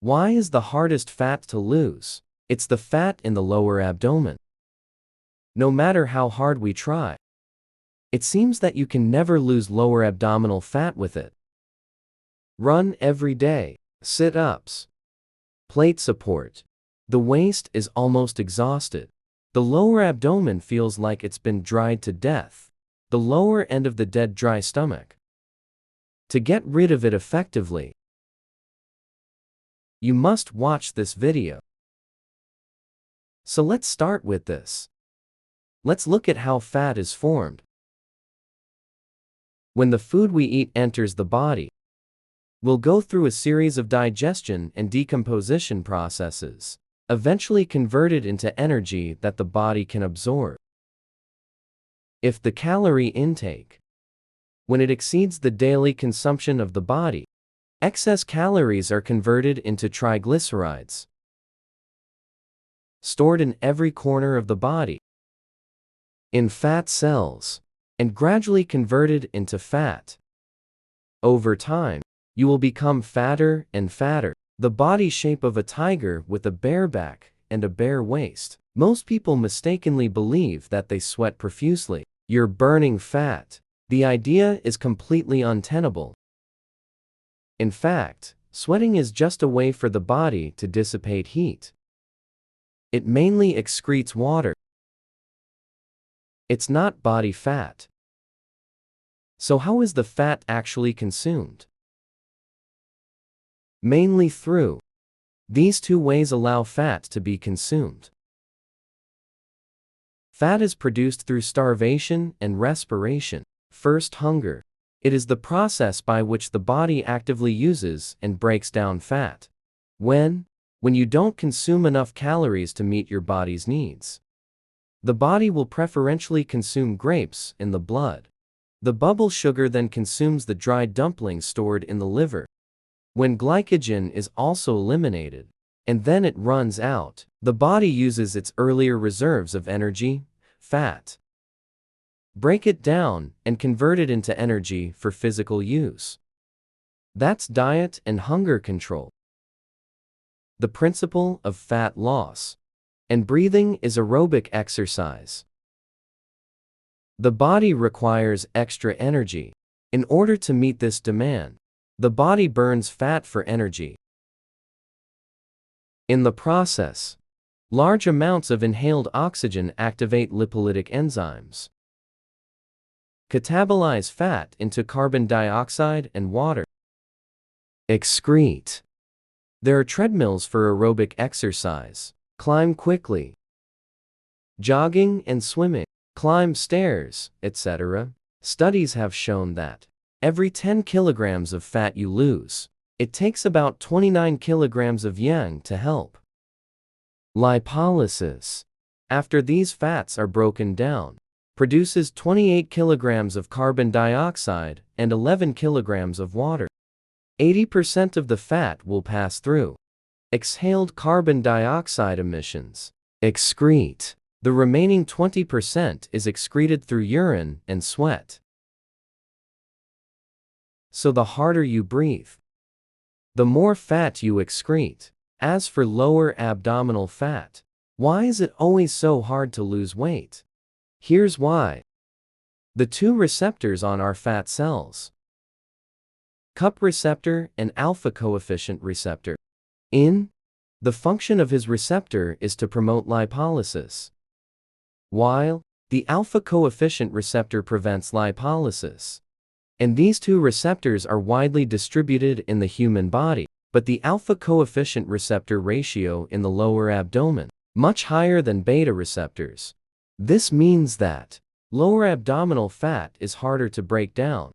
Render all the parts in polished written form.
Why is the hardest fat to lose? It's the fat in the lower abdomen. No matter how hard we try, it seems that you can never lose lower abdominal fat with it. Run every day, sit-ups, plate support. The waist is almost exhausted. The lower abdomen feels like it's been dried to death. The lower end of the dead dry stomach. To get rid of it effectively, you must watch this video. So let's start with this. Let's look at how fat is formed. When the food we eat enters the body, we'll go through a series of digestion and decomposition processes, eventually converted into energy that the body can absorb. If the calorie intake, when it exceeds the daily consumption of the body, excess calories are converted into triglycerides, stored in every corner of the body, in fat cells, and gradually converted into fat. Over time, you will become fatter and fatter, the body shape of a tiger with a bare back and a bare waist. Most people mistakenly believe that they sweat profusely. You're burning fat. The idea is completely untenable. In fact, sweating is just a way for the body to dissipate heat. It mainly excretes water. It's not body fat. So how is the fat actually consumed? Mainly through these two ways allow fat to be consumed. Fat is produced through starvation and respiration. First, hunger. It is the process by which the body actively uses and breaks down fat. When you don't consume enough calories to meet your body's needs, the body will preferentially consume grapes in the blood. The bubble sugar then consumes the dried dumplings stored in the liver. When glycogen is also eliminated, and then it runs out, the body uses its earlier reserves of energy, fat, break it down, and convert it into energy for physical use. That's diet and hunger control. The principle of fat loss and breathing is aerobic exercise. The body requires extra energy. In order to meet this demand, the body burns fat for energy. In the process, large amounts of inhaled oxygen activate lipolytic enzymes, catabolize fat into carbon dioxide and water, excrete. There are treadmills for aerobic exercise. Climb quickly, jogging and swimming, climb stairs, etc. Studies have shown that every 10 kilograms of fat you lose, it takes about 29 kilograms of yang to help. Lipolysis, after these fats are broken down, produces 28 kilograms of carbon dioxide and 11 kilograms of water. 80% of the fat will pass through exhaled carbon dioxide emissions, excrete. The remaining 20% is excreted through urine and sweat. So the harder you breathe, the more fat you excrete. As for lower abdominal fat, why is it always so hard to lose weight? Here's why. The two receptors on our fat cells, cup receptor and alpha coefficient receptor. The function of his receptor is to promote lipolysis, while the alpha coefficient receptor prevents lipolysis. And these two receptors are widely distributed in the human body, but the alpha coefficient receptor ratio in the lower abdomen, much higher than beta receptors. This means that lower abdominal fat is harder to break down.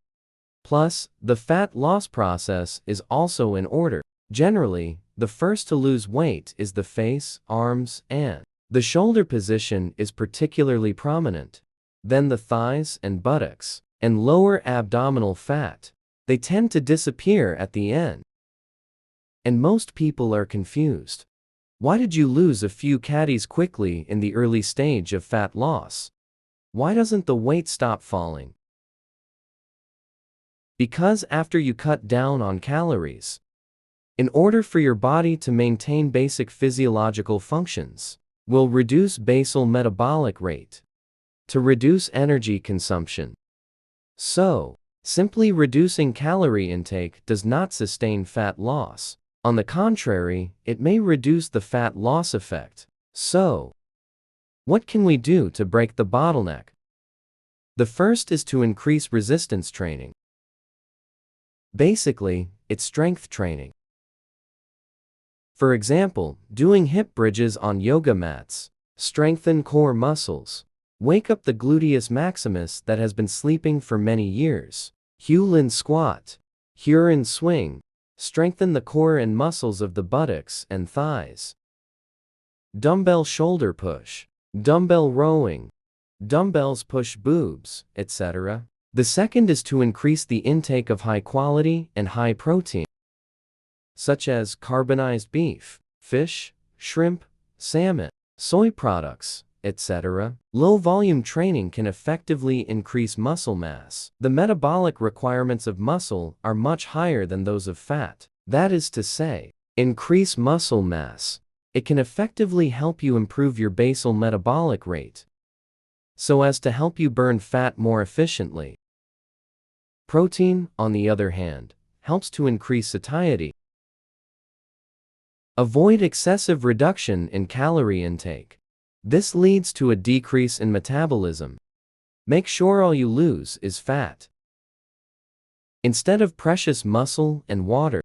Plus, the fat loss process is also in order. Generally, the first to lose weight is the face, arms, and the shoulder position is particularly prominent. Then the thighs and buttocks, and lower abdominal fat. They tend to disappear at the end. And most people are confused. Why did you lose a few kgs quickly in the early stage of fat loss? Why doesn't the weight stop falling? Because after you cut down on calories, in order for your body to maintain basic physiological functions, will reduce basal metabolic rate to reduce energy consumption. So, simply reducing calorie intake does not sustain fat loss. On the contrary, it may reduce the fat loss effect. So, what can we do to break the bottleneck? The first is to increase resistance training. Basically, it's strength training. For example, doing hip bridges on yoga mats. Strengthen core muscles. Wake up the gluteus maximus that has been sleeping for many years. Hewlin squat. Huron swing. Strengthen the core and muscles of the buttocks and thighs. Dumbbell shoulder push. Dumbbell rowing. Dumbbells push boobs, etc. The second is to increase the intake of high quality and high protein, such as carbonized beef, fish, shrimp, salmon, soy products, etc. Low volume training can effectively increase muscle mass. The metabolic requirements of muscle are much higher than those of fat. That is to say, increase muscle mass. It can effectively help you improve your basal metabolic rate, so as to help you burn fat more efficiently. Protein, on the other hand, helps to increase satiety. Avoid excessive reduction in calorie intake. This leads to a decrease in metabolism. Make sure all you lose is fat, instead of precious muscle and water.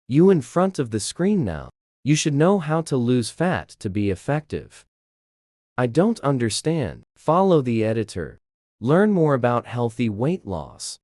You in front of the screen now. You should know how to lose fat to be effective. I don't understand. Follow the editor. Learn more about healthy weight loss.